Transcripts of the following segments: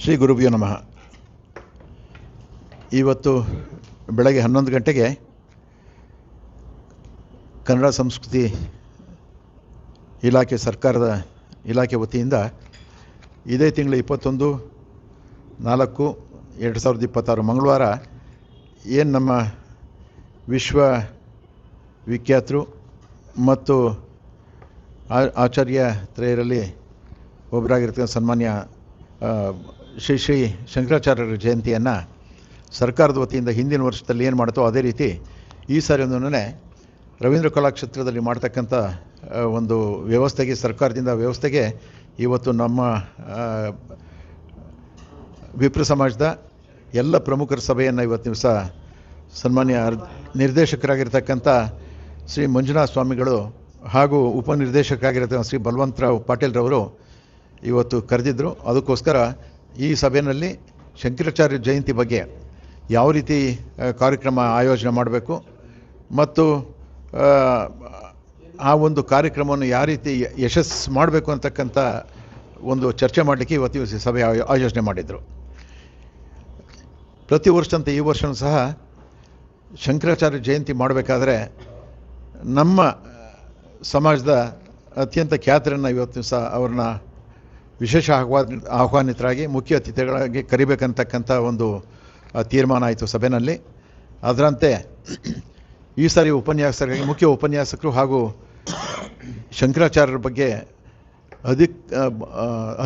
ಶ್ರೀ ಗುರುಭ್ಯೋ ನಮಃ. ಇವತ್ತು ಬೆಳಗ್ಗೆ 11 ಗಂಟೆಗೆ ಕನ್ನಡ ಸಂಸ್ಕೃತಿ ಇಲಾಖೆ ಸರ್ಕಾರದ ಇಲಾಖೆ ವತಿಯಿಂದ ಇದೇ ತಿಂಗಳು 21/4/2026 ಮಂಗಳವಾರ ಏನು ನಮ್ಮ ವಿಶ್ವ ವಿಖ್ಯಾತರು ಮತ್ತು ಆಚಾರ್ಯ ತ್ರಯರಲ್ಲಿ ಒಬ್ಬರಾಗಿರ್ತಕ್ಕಂಥ ಸನ್ಮಾನ್ಯ ಶ್ರೀ ಶಂಕರಾಚಾರ್ಯರ ಜಯಂತಿಯನ್ನು ಸರ್ಕಾರದ ವತಿಯಿಂದ ಹಿಂದಿನ ವರ್ಷದಲ್ಲಿ ಏನು ಮಾಡ್ತೋ ಅದೇ ರೀತಿ ಈ ಸಾರಿ ರವೀಂದ್ರ ಕಲಾಕ್ಷೇತ್ರದಲ್ಲಿ ಮಾಡ್ತಕ್ಕಂಥ ಒಂದು ವ್ಯವಸ್ಥೆಗೆ, ಸರ್ಕಾರದಿಂದ ವ್ಯವಸ್ಥೆಗೆ ಇವತ್ತು ನಮ್ಮ ವಿಪ್ರ ಸಮಾಜದ ಎಲ್ಲ ಪ್ರಮುಖರ ಸಭೆಯನ್ನು ಇವತ್ತು ದಿವಸ ಸನ್ಮಾನ್ಯ ನಿರ್ದೇಶಕರಾಗಿರ್ತಕ್ಕಂಥ ಶ್ರೀ ಮಂಜುನಾಥ ಸ್ವಾಮಿಗಳು ಹಾಗೂ ಉಪನಿರ್ದೇಶಕರಾಗಿರ್ತಕ್ಕಂಥ ಶ್ರೀ ಬಲವಂತರಾವ್ ಪಾಟೀಲ್ರವರು ಇವತ್ತು ಕರೆದಿದ್ದರು. ಅದಕ್ಕೋಸ್ಕರ ಈ ಸಭೆಯಲ್ಲಿ ಶಂಕರಾಚಾರ್ಯ ಜಯಂತಿ ಬಗ್ಗೆ ಯಾವ ರೀತಿ ಕಾರ್ಯಕ್ರಮ ಆಯೋಜನೆ ಮಾಡಬೇಕು ಮತ್ತು ಆ ಒಂದು ಕಾರ್ಯಕ್ರಮವನ್ನು ಯಾವ ರೀತಿ ಯಶಸ್ಸು ಮಾಡಬೇಕು ಅಂತಕ್ಕಂಥ ಒಂದು ಚರ್ಚೆ ಮಾಡಲಿಕ್ಕೆ ಇವತ್ತು ಸಭೆ ಆಯೋಜನೆ ಮಾಡಿದರು. ಪ್ರತಿ ವರ್ಷದಂತೆ ಈ ವರ್ಷವೂ ಸಹ ಶಂಕರಾಚಾರ್ಯ ಜಯಂತಿ ಮಾಡಬೇಕಾದ್ರೆ ನಮ್ಮ ಸಮಾಜದ ಅತ್ಯಂತ ಖ್ಯಾತರನ್ನು ಇವತ್ತು ಸಹ ಅವ್ರನ್ನ ವಿಶೇಷ ಆಹ್ವಾನಿತರಾಗಿ ಮುಖ್ಯ ಅತಿಥಿಗಳಾಗಿ ಕರಿಬೇಕಂತಕ್ಕಂಥ ಒಂದು ತೀರ್ಮಾನ ಆಯಿತು ಸಭೆಯಲ್ಲಿ. ಅದರಂತೆ ಈ ಸಾರಿ ಉಪನ್ಯಾಸಕರಾಗಿ ಮುಖ್ಯ ಉಪನ್ಯಾಸಕರು ಹಾಗೂ ಶಂಕರಾಚಾರ್ಯರ ಬಗ್ಗೆ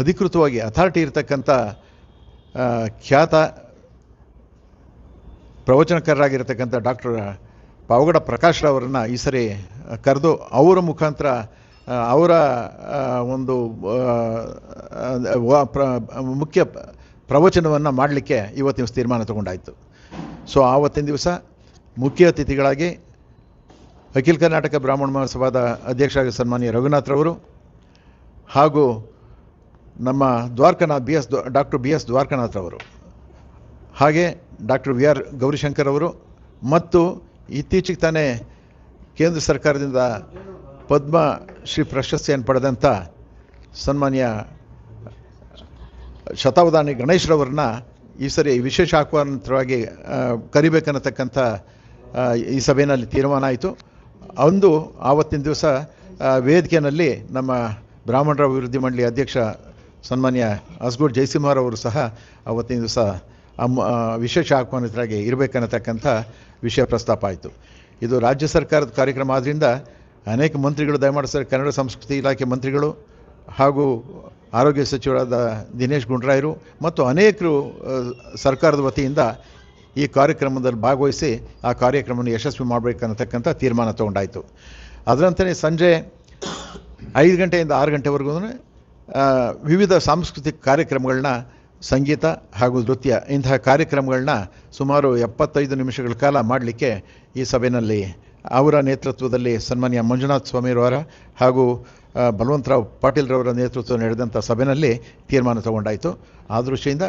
ಅಧಿಕೃತವಾಗಿ ಅಥಾರಿಟಿ ಇರತಕ್ಕಂಥ ಖ್ಯಾತ ಪ್ರವಚನಕಾರರಾಗಿರ್ತಕ್ಕಂಥ ಡಾಕ್ಟರ್ ಪಾವಗಡ ಪ್ರಕಾಶ್ರವರನ್ನು ಈ ಸರಿ ಕರೆದು ಅವರ ಮುಖಾಂತರ ಅವರ ಒಂದು ಮುಖ್ಯ ಪ್ರವಚನವನ್ನು ಮಾಡಲಿಕ್ಕೆ ಇವತ್ತಿನ ದಿವಸ ತೀರ್ಮಾನ ತಗೊಂಡಾಯಿತು. ಸೊ ಆವತ್ತಿನ ದಿವಸ ಮುಖ್ಯ ಅತಿಥಿಗಳಾಗಿ ಅಖಿಲ ಕರ್ನಾಟಕ ಬ್ರಾಹ್ಮಣ ಮಹಾಸಭಾದ ಅಧ್ಯಕ್ಷರಾಗಿ ಸನ್ಮಾನ್ಯ ರಘುನಾಥ್ರವರು ಹಾಗೂ ನಮ್ಮ ಡಾಕ್ಟರ್ ಬಿ ಎಸ್ ದ್ವಾರಕನಾಥ್ರವರು, ಹಾಗೆ ಡಾಕ್ಟರ್ ವಿ ಆರ್ ಗೌರಿಶಂಕರ್ ಅವರು ಮತ್ತು ಇತ್ತೀಚೆಗೆ ತಾನೇ ಕೇಂದ್ರ ಸರ್ಕಾರದಿಂದ ಪದ್ಮಶ್ರೀ ಪ್ರಶಸ್ತಿಯನ್ನು ಪಡೆದಂಥ ಸನ್ಮಾನ್ಯ ಶತಾವಧಾನಿ ಗಣೇಶ್ರವ್ರನ್ನ ಈ ಸರಿ ವಿಶೇಷ ಆಹ್ವಾನಿತರಾಗಿ ಕರಿಬೇಕನ್ನತಕ್ಕಂಥ ಈ ಸಭೆಯಲ್ಲಿ ತೀರ್ಮಾನ ಆಯಿತು. ಆವತ್ತಿನ ದಿವಸ ವೇದಿಕೆಯಲ್ಲಿ ನಮ್ಮ ಬ್ರಾಹ್ಮಣರ ಅಭಿವೃದ್ಧಿ ಮಂಡಳಿ ಅಧ್ಯಕ್ಷ ಸನ್ಮಾನ್ಯ ಅಸ್ಗೂಡ್ ಜಯಸಿಂಹರವರು ಸಹ ಆವತ್ತಿನ ದಿವಸ ವಿಶೇಷ ಆಹ್ವಾನಿತರಾಗಿ ಇರಬೇಕನ್ನತಕ್ಕಂಥ ವಿಷಯ ಪ್ರಸ್ತಾಪ ಆಯಿತು. ಇದು ರಾಜ್ಯ ಸರ್ಕಾರದ ಕಾರ್ಯಕ್ರಮ ಆದ್ದರಿಂದ ಅನೇಕ ಮಂತ್ರಿಗಳು ದಯಮಾಡಿಸ್ತಾರೆ, ಕನ್ನಡ ಸಂಸ್ಕೃತಿ ಇಲಾಖೆ ಮಂತ್ರಿಗಳು ಹಾಗೂ ಆರೋಗ್ಯ ಸಚಿವರಾದ ದಿನೇಶ್ ಗುಂಡೂರಾಯರು ಮತ್ತು ಅನೇಕರು ಸರ್ಕಾರದ ವತಿಯಿಂದ ಈ ಕಾರ್ಯಕ್ರಮದಲ್ಲಿ ಭಾಗವಹಿಸಿ ಆ ಕಾರ್ಯಕ್ರಮವನ್ನು ಯಶಸ್ವಿ ಮಾಡಬೇಕನ್ನತಕ್ಕಂಥ ತೀರ್ಮಾನ ತಗೊಂಡಾಯಿತು. ಅದರಂತೆಯೇ ಸಂಜೆ 5 ಗಂಟೆಯಿಂದ 6 ಗಂಟೆವರೆಗೂ ವಿವಿಧ ಸಾಂಸ್ಕೃತಿಕ ಕಾರ್ಯಕ್ರಮಗಳನ್ನ, ಸಂಗೀತ ಹಾಗೂ ನೃತ್ಯ ಇಂತಹ ಕಾರ್ಯಕ್ರಮಗಳನ್ನ ಸುಮಾರು 75 ನಿಮಿಷಗಳ ಕಾಲ ಮಾಡಲಿಕ್ಕೆ ಈ ಸಭೆಯಲ್ಲಿ ಅವರ ನೇತೃತ್ವದಲ್ಲಿ ಸನ್ಮಾನ್ಯ ಮಂಜುನಾಥ ಸ್ವಾಮಿರವರ ಹಾಗೂ ಬಲವಂತರಾವ್ ಪಾಟೀಲ್ರವರ ನೇತೃತ್ವ ನಡೆದಂಥ ಸಭೆಯಲ್ಲಿ ತೀರ್ಮಾನ ತಗೊಂಡಾಯಿತು. ಆ ದೃಷ್ಟಿಯಿಂದ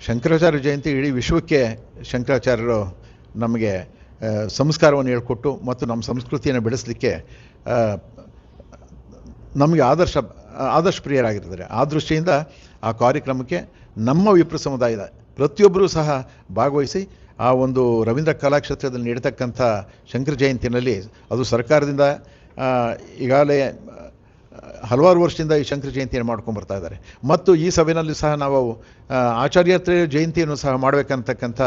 ಶಂಕರಾಚಾರ್ಯ ಜಯಂತಿ ಇಡೀ ವಿಶ್ವಕ್ಕೆ ಶಂಕರಾಚಾರ್ಯರು ನಮಗೆ ಸಂಸ್ಕಾರವನ್ನು ಹೇಳ್ಕೊಟ್ಟು ಮತ್ತು ನಮ್ಮ ಸಂಸ್ಕೃತಿಯನ್ನು ಬೆಳೆಸಲಿಕ್ಕೆ ನಮಗೆ ಆದರ್ಶ ಪ್ರಿಯರಾಗಿರ್ತಾರೆ. ಆ ದೃಷ್ಟಿಯಿಂದ ಆ ಕಾರ್ಯಕ್ರಮಕ್ಕೆ ನಮ್ಮ ವಿಪ್ರ ಸಮುದಾಯದ ಪ್ರತಿಯೊಬ್ಬರೂ ಸಹ ಭಾಗವಹಿಸಿ ಆ ಒಂದು ರವೀಂದ್ರ ಕಲಾಕ್ಷೇತ್ರದಲ್ಲಿ ನೀಡತಕ್ಕಂಥ ಶಂಕರ ಜಯಂತಿನಲ್ಲಿ, ಅದು ಸರ್ಕಾರದಿಂದ ಈಗಾಗಲೇ ಹಲವಾರು ವರ್ಷದಿಂದ ಈ ಶಂಕರ ಜಯಂತಿಯನ್ನು ಮಾಡ್ಕೊಂಡ್ಬರ್ತಾ ಇದ್ದಾರೆ. ಮತ್ತು ಈ ಸಭೆಯಲ್ಲಿ ಸಹ ನಾವು ಆಚಾರ್ಯತ್ರೆಯ ಜಯಂತಿಯನ್ನು ಸಹ ಮಾಡಬೇಕಂತಕ್ಕಂಥ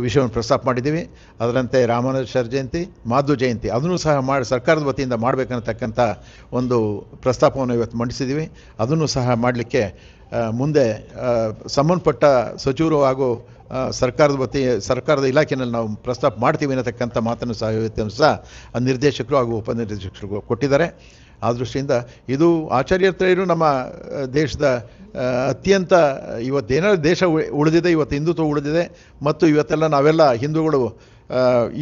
ವಿಷಯವನ್ನು ಪ್ರಸ್ತಾಪ ಮಾಡಿದ್ದೀವಿ. ಅದರಂತೆ ರಾಮಾನುಜಾಚಾರ್ಯ ಜಯಂತಿ, ಮಾಧವ ಜಯಂತಿ ಅದನ್ನು ಸಹ ಸರ್ಕಾರದ ವತಿಯಿಂದ ಮಾಡಬೇಕನ್ನತಕ್ಕಂಥ ಒಂದು ಪ್ರಸ್ತಾಪವನ್ನು ಇವತ್ತು ಮಂಡಿಸಿದ್ದೀವಿ. ಅದನ್ನು ಸಹ ಮಾಡಲಿಕ್ಕೆ ಮುಂದೆ ಸಂಬಂಧಪಟ್ಟ ಸಚಿವರು ಹಾಗೂ ಸರ್ಕಾರದ ಇಲಾಖೆಯಲ್ಲಿ ನಾವು ಪ್ರಸ್ತಾಪ ಮಾಡ್ತೀವಿ ಅನ್ನತಕ್ಕಂಥ ಮಾತನ್ನು ಸಹ ಇವತ್ತು ಸಹ ನಿರ್ದೇಶಕರು ಹಾಗೂ ಉಪನಿರ್ದೇಶಕರು ಕೊಟ್ಟಿದ್ದಾರೆ. ಆ ದೃಷ್ಟಿಯಿಂದ ಇದು ಆಚಾರ್ಯತ್ರಯರು ನಮ್ಮ ದೇಶದ ಅತ್ಯಂತ ಇವತ್ತೇನಾದ್ರು ದೇಶ ಉಳಿದಿದೆ, ಇವತ್ತು ಹಿಂದುತ್ವ ಉಳಿದಿದೆ ಮತ್ತು ಇವತ್ತೆಲ್ಲ ನಾವೆಲ್ಲ ಹಿಂದೂಗಳು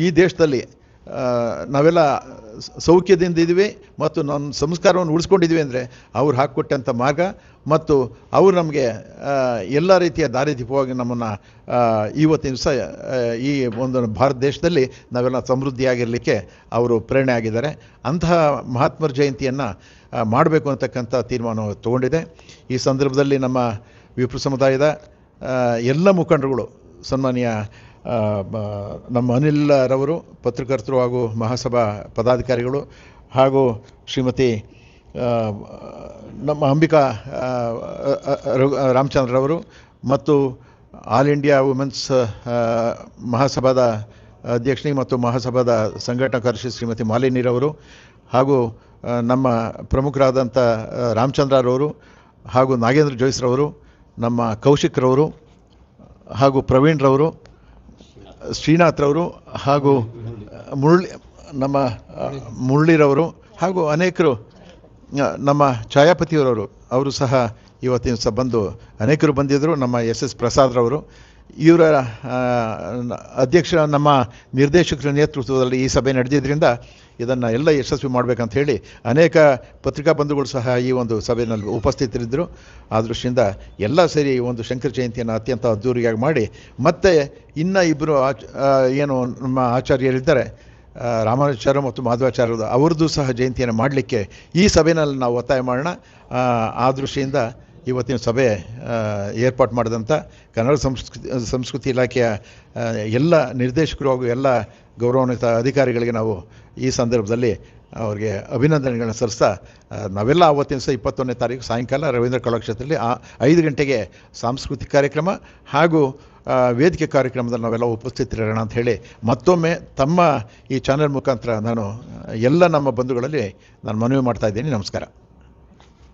ಈ ದೇಶದಲ್ಲಿ ನಾವೆಲ್ಲ ಸೌಖ್ಯದಿಂದ ಇದ್ದೀವಿ ಮತ್ತು ನಮ್ಮ ಸಂಸ್ಕಾರವನ್ನು ಉಳಿಸ್ಕೊಂಡಿದ್ದೀವಿ ಅಂದರೆ ಅವ್ರು ಹಾಕಿಕೊಟ್ಟಂಥ ಮಾರ್ಗ ಮತ್ತು ಅವರು ನಮಗೆ ಎಲ್ಲ ರೀತಿಯ ದಾರಿದೀಪವಾಗಿ ನಮ್ಮನ್ನು ಇವತ್ತಿನ ದಿವಸ ಈ ಒಂದು ಭಾರತ ದೇಶದಲ್ಲಿ ನಾವೆಲ್ಲ ಸಮೃದ್ಧಿಯಾಗಿರಲಿಕ್ಕೆ ಅವರು ಪ್ರೇರಣೆ ಆಗಿದ್ದಾರೆ. ಅಂತಹ ಮಹಾತ್ಮರ ಜಯಂತಿಯನ್ನು ಮಾಡಬೇಕು ಅಂತಕ್ಕಂಥ ತೀರ್ಮಾನ ತಗೊಂಡಿದೆ. ಈ ಸಂದರ್ಭದಲ್ಲಿ ನಮ್ಮ ವಿಪ್ರ ಸಮುದಾಯದ ಎಲ್ಲ ಮುಖಂಡರುಗಳು ಸನ್ಮಾನ್ಯ ನಮ್ಮ ಅನಿಲ್ ರವರು ಪತ್ರಕರ್ತರು ಹಾಗೂ ಮಹಾಸಭಾ ಪದಾಧಿಕಾರಿಗಳು ಹಾಗೂ ಶ್ರೀಮತಿ ನಮ್ಮ ಅಂಬಿಕಾ ರಾಮಚಂದ್ರರವರು ಮತ್ತು ಆಲ್ ಇಂಡಿಯಾ ವುಮೆನ್ಸ್ ಮಹಾಸಭಾದ ಅಧ್ಯಕ್ಷಿಣಿ ಮತ್ತು ಮಹಾಸಭಾದ ಸಂಘಟನಾ ಕಾರ್ಯದರ್ಶಿ ಶ್ರೀಮತಿ ಮಾಲಿನಿರವರು ಹಾಗೂ ನಮ್ಮ ಪ್ರಮುಖರಾದಂಥ ರಾಮಚಂದ್ರರವರು ಹಾಗೂ ನಾಗೇಂದ್ರ ಜೋಯಿಸ್ರವರು, ನಮ್ಮ ಕೌಶಿಕ್ರವರು ಹಾಗೂ ಪ್ರವೀಣ್ರವರು, ಶ್ರೀನಾಥ್ರವರು ಹಾಗೂ ನಮ್ಮ ಮುರಳಿರವರು ಹಾಗೂ ಅನೇಕರು, ನಮ್ಮ ಛಾಯಾಪತಿಯವರವರು ಅವರು ಸಹ ಇವತ್ತಿನ ಸಹ ಬಂದು ಅನೇಕರು ಬಂದಿದ್ದರು. ನಮ್ಮ ಎಸ್ ಪ್ರಸಾದ್ರವರು, ಇವರ ನಮ್ಮ ನಿರ್ದೇಶಕರ ನೇತೃತ್ವದಲ್ಲಿ ಈ ಸಭೆ ನಡೆದಿದ್ದರಿಂದ ಇದನ್ನು ಎಲ್ಲ ಯಶಸ್ವಿ ಮಾಡಬೇಕಂತ ಹೇಳಿ ಅನೇಕ ಪತ್ರಿಕಾ ಬಂಧುಗಳು ಸಹ ಈ ಒಂದು ಸಭೆಯಲ್ಲಿ ಉಪಸ್ಥಿತರಿದ್ದರು. ಆ ದೃಷ್ಟಿಯಿಂದ ಎಲ್ಲ ಸೇರಿ ಒಂದು ಶಂಕರ ಜಯಂತಿಯನ್ನು ಅತ್ಯಂತ ಅದ್ದೂರಿಯಾಗಿ ಮಾಡಿ, ಮತ್ತು ಇನ್ನು ಇಬ್ಬರು ಏನು ನಮ್ಮ ಆಚಾರ್ಯರಿದ್ದಾರೆ, ರಾಮಾನುಜಾಚಾರ್ಯ ಮತ್ತು ಮಾಧವಾಚಾರ್ಯರು, ಅವ್ರದ್ದು ಸಹ ಜಯಂತಿಯನ್ನು ಮಾಡಲಿಕ್ಕೆ ಈ ಸಭೆಯಲ್ಲಿ ನಾವು ಒತ್ತಾಯ ಮಾಡೋಣ. ಆ ದೃಷ್ಟಿಯಿಂದ ಇವತ್ತಿನ ಸಭೆ ಏರ್ಪಾಡು ಮಾಡಿದಂಥ ಕನ್ನಡ ಸಂಸ್ಕೃತಿ ಇಲಾಖೆಯ ಎಲ್ಲ ನಿರ್ದೇಶಕರು ಹಾಗೂ ಎಲ್ಲ ಗೌರವಾನ್ವಿತ ಅಧಿಕಾರಿಗಳಿಗೆ ನಾವು ಈ ಸಂದರ್ಭದಲ್ಲಿ ಅವ್ರಿಗೆ ಅಭಿನಂದನೆಗಳನ್ನ ಸಲ್ಲಿಸ್ತಾ, ನಾವೆಲ್ಲ ಆವತ್ತಿನ ಸಹ 21ನೇ ತಾರೀಕು ಸಾಯಂಕಾಲ ರವೀಂದ್ರ ಕಲಾಕ್ಷೇತ್ರದಲ್ಲಿ 5 ಗಂಟೆಗೆ ಸಾಂಸ್ಕೃತಿಕ ಕಾರ್ಯಕ್ರಮ ಹಾಗೂ ವೇದಿಕೆ ಕಾರ್ಯಕ್ರಮದಲ್ಲಿ ನಾವೆಲ್ಲ ಉಪಸ್ಥಿತರಿರೋಣ ಅಂತ ಹೇಳಿ ಮತ್ತೊಮ್ಮೆ ತಮ್ಮ ಈ ಚಾನೆಲ್ ಮುಖಾಂತರ ನಾನು ಎಲ್ಲ ನಮ್ಮ ಬಂಧುಗಳಲ್ಲಿ ನಾನು ಮನವಿ ಮಾಡ್ತಾ ಇದ್ದೀನಿ. ನಮಸ್ಕಾರ.